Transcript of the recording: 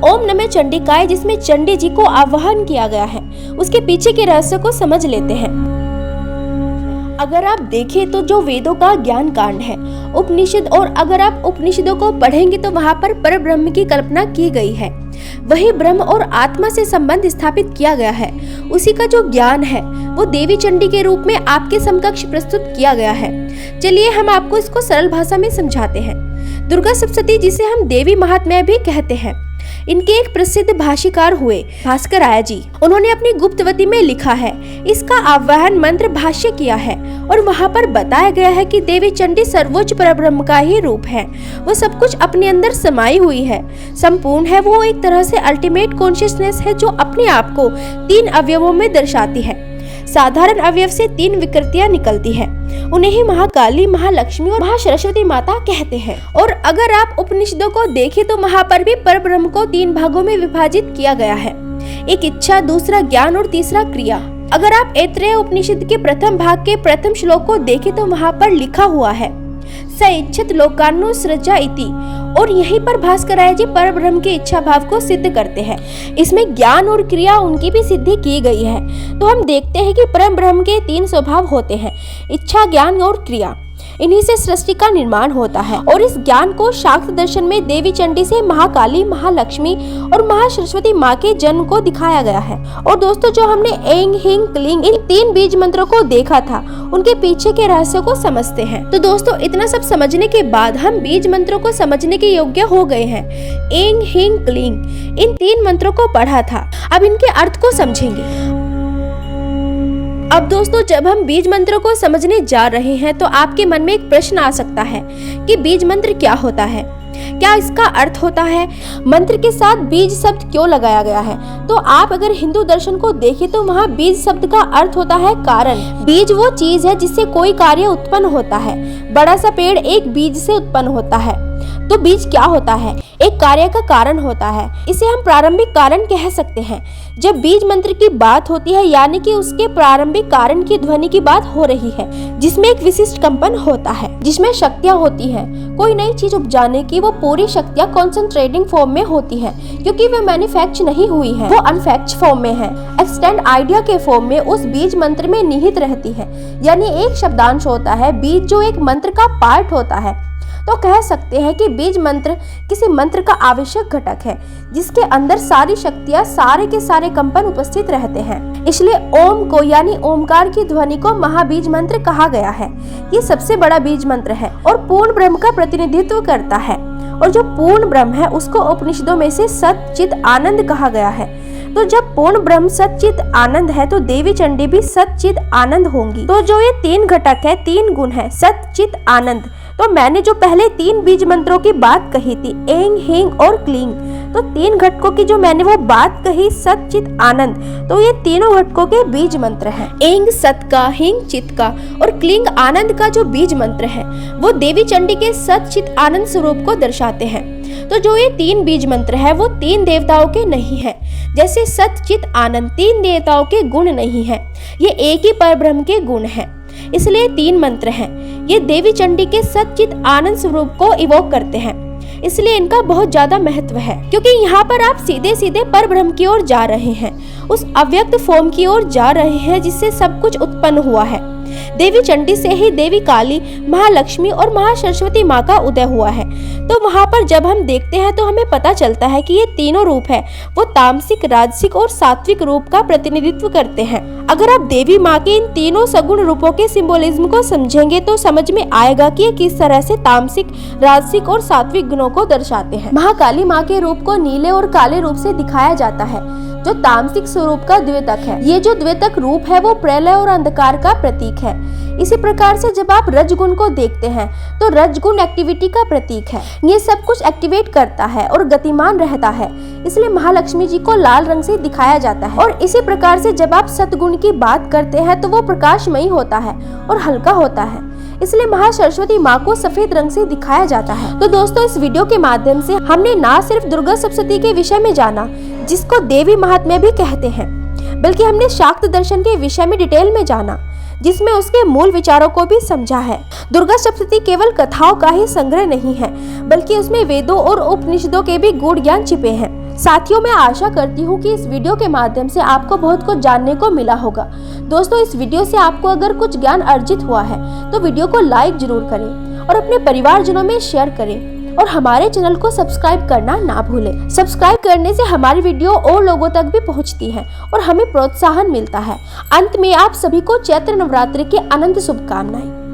ओम नमः चंडिकाय, जिसमें चंडी जी को आवाहन किया गया है, उसके पीछे के रहस्य को समझ लेते हैं। अगर आप देखें तो जो वेदों का ज्ञान कांड है, उपनिषद, और अगर आप उपनिषदों को पढ़ेंगे तो वहाँ पर परब्रह्म की कल्पना की गई है। वही ब्रह्म और आत्मा से संबंध स्थापित किया गया है। उसी का जो ज्ञान है वो देवी चंडी के रूप में आपके समकक्ष प्रस्तुत किया गया है। चलिए हम आपको इसको सरल भाषा में समझाते हैं। दुर्गा सप्तशती, जिसे हम देवी महात्म्य भी कहते हैं, इनके एक प्रसिद्ध भाष्यकार हुए भास्कर आर्य जी। उन्होंने अपनी गुप्तवती में लिखा है, इसका आवाहन मंत्र भाष्य किया है और वहाँ पर बताया गया है कि देवी चंडी सर्वोच्च परब्रह्म का ही रूप है। वो सब कुछ अपने अंदर समाई हुई है, संपूर्ण है। वो एक तरह से अल्टीमेट कॉन्शियसनेस है जो अपने आप को 3 अवयवों में दर्शाती है। साधारण अवयव से 3 विकृतियां निकलती है, उन्हें ही महाकाली, महालक्ष्मी और महासरस्वती माता कहते हैं। और अगर आप उपनिषदों को देखें तो वहाँ पर भी परब्रह्म को 3 भागों में विभाजित किया गया है, एक इच्छा, दूसरा ज्ञान और तीसरा क्रिया। अगर आप ऐत्रेय उपनिषद के प्रथम भाग के प्रथम श्लोक को देखें तो वहाँ पर लिखा हुआ है, स इच्छत लोकानु सृजा इति, और यहीं पर भास्कर आर्य जी परब्रह्म के इच्छा भाव को सिद्ध करते हैं। इसमें ज्ञान और क्रिया उनकी भी सिद्धि की गई है। तो हम देखते हैं कि परब्रह्म के 3 स्वभाव होते हैं, इच्छा, ज्ञान और क्रिया। इन्हीं से सृष्टि का निर्माण होता है और इस ज्ञान को शाक्त दर्शन में देवी चंडी से महाकाली, महालक्ष्मी और महासरस्वती माँ के जन्म को दिखाया गया है। और दोस्तों, जो हमने एंग, हिंग, क्लिंग, इन 3 बीज मंत्रों को देखा था, उनके पीछे के रहस्य को समझते हैं। तो दोस्तों, इतना सब समझने के बाद हम बीज मंत्रों को समझने के योग्य हो गए हैं। एंग, हिंग, क्लिंग, इन 3 मंत्रों को पढ़ा था, अब इनके अर्थ को समझेंगे। अब दोस्तों, जब हम बीज मंत्रों को समझने जा रहे हैं तो आपके मन में एक प्रश्न आ सकता है कि बीज मंत्र क्या होता है, क्या इसका अर्थ होता है, मंत्र के साथ बीज शब्द क्यों लगाया गया है। तो आप अगर हिंदू दर्शन को देखें तो वहाँ बीज शब्द का अर्थ होता है कारण। बीज वो चीज है जिससे कोई कार्य उत्पन्न होता है। बड़ा सा पेड़ एक बीज से उत्पन्न होता है। तो बीज क्या होता है? एक कार्य का कारण होता है। इसे हम प्रारंभिक कारण कह सकते हैं। जब बीज मंत्र की बात होती है, यानी कि उसके प्रारंभिक कारण की ध्वनि की बात हो रही है, जिसमें एक विशिष्ट कंपन होता है, जिसमें शक्तियाँ होती हैं। कोई नई चीज उपजाने की वो पूरी शक्तियाँ कॉन्सेंट्रेटिंग फॉर्म में होती है, क्योंकि वे मैन्युफैक्चर नहीं हुई है, वो अनफैक्चर फॉर्म में है, एक्सटेंड आइडिया के फॉर्म में उस बीज मंत्र में निहित रहती है। यानी एक शब्दांश होता है बीज, जो एक मंत्र का पार्ट होता है। तो कह सकते हैं कि बीज मंत्र किसी मंत्र का आवश्यक घटक है, जिसके अंदर सारी शक्तियां, सारे के सारे कंपन उपस्थित रहते हैं। इसलिए ओम को, यानी ओमकार की ध्वनि को महाबीज मंत्र कहा गया है। ये सबसे बड़ा बीज मंत्र है और पूर्ण ब्रह्म का प्रतिनिधित्व करता है। और जो पूर्ण ब्रह्म है उसको उपनिषदों में से सत चित आनंद कहा गया है। तो जब पूर्ण ब्रह्म सच्चित आनंद है तो देवी चंडी भी सच्चित आनंद होंगी। तो जो ये 3 घटक है, 3 गुण है, सच्चित आनंद। तो मैंने जो पहले 3 बीज मंत्रों की बात कही थी, एंग, हिंग और क्लिंग, तो 3 घटकों की जो मैंने वो बात कही, सच्चित आनंद, तो ये तीनों घटकों के बीज मंत्र हैं। एंग सत का, हिंग चित का और क्लिंग आनंद का जो बीज मंत्र है वो देवी चंडी के सच्चित आनंद स्वरूप को दर्शाते हैं। तो जो ये 3 बीज मंत्र है वो 3 देवताओं के नहीं है। जैसे सत चित आनंद 3 देवताओं के गुण नहीं है, ये एक ही परब्रह्म के गुण हैं। इसलिए 3 मंत्र हैं। ये देवी चंडी के सच्चित आनंद स्वरूप को इवोक करते हैं, इसलिए इनका बहुत ज्यादा महत्व है। क्योंकि यहाँ पर आप सीधे सीधे परब्रह्म की ओर जा रहे हैं, उस अव्यक्त फॉर्म की ओर जा रहे हैं जिससे सब कुछ उत्पन्न हुआ है। देवी चंडी से ही देवी काली, महालक्ष्मी और महासरस्वती माँ का उदय हुआ है। तो वहाँ पर जब हम देखते हैं तो हमें पता चलता है कि ये तीनों रूप है वो तामसिक, राजसिक और सात्विक रूप का प्रतिनिधित्व करते हैं। अगर आप देवी माँ के इन तीनों सगुण रूपों के सिंबोलिज्म को समझेंगे तो समझ में आएगा कि ये किस तरह से तामसिक, राजसिक और सात्विक गुणों को दर्शाते हैं। महाकाली माँ के रूप को नीले और काले रूप से दिखाया जाता है, जो तामसिक स्वरूप का द्वितक है। ये जो द्वितक रूप है वो प्रलय और अंधकार का प्रतीक है। इसी प्रकार से जब आप रजगुण को देखते हैं तो रजगुण एक्टिविटी का प्रतीक है। ये सब कुछ एक्टिवेट करता है और गतिमान रहता है, इसलिए महालक्ष्मी जी को लाल रंग से दिखाया जाता है। और इसी प्रकार से जब आप सतगुण की बात करते हैं तो वो प्रकाशमयी होता है और हल्का होता है, इसलिए महासरस्वती माँ को सफेद रंग से दिखाया जाता है। तो दोस्तों, इस वीडियो के माध्यम से हमने ना सिर्फ दुर्गा सप्तशती के विषय में जाना, जिसको देवी महात्म्य भी कहते हैं, बल्कि हमने शाक्त दर्शन के विषय में डिटेल में जाना, जिसमें उसके मूल विचारों को भी समझा है। दुर्गा सप्तशती केवल कथाओं का ही संग्रह नहीं है, बल्कि उसमें वेदों और उपनिषदों के भी गूढ़ ज्ञान छिपे हैं। साथियों, मैं आशा करती हूँ कि इस वीडियो के माध्यम से आपको बहुत कुछ जानने को मिला होगा। दोस्तों, इस वीडियो से आपको अगर कुछ ज्ञान अर्जित हुआ है तो वीडियो को लाइक जरूर करें और अपने परिवारजनों में शेयर करें और हमारे चैनल को सब्सक्राइब करना ना भूलें। सब्सक्राइब करने से हमारी वीडियो और लोगों तक भी पहुंचती है और हमें प्रोत्साहन मिलता है। अंत में आप सभी को चैत्र नवरात्रि की अनंत शुभकामनाएं।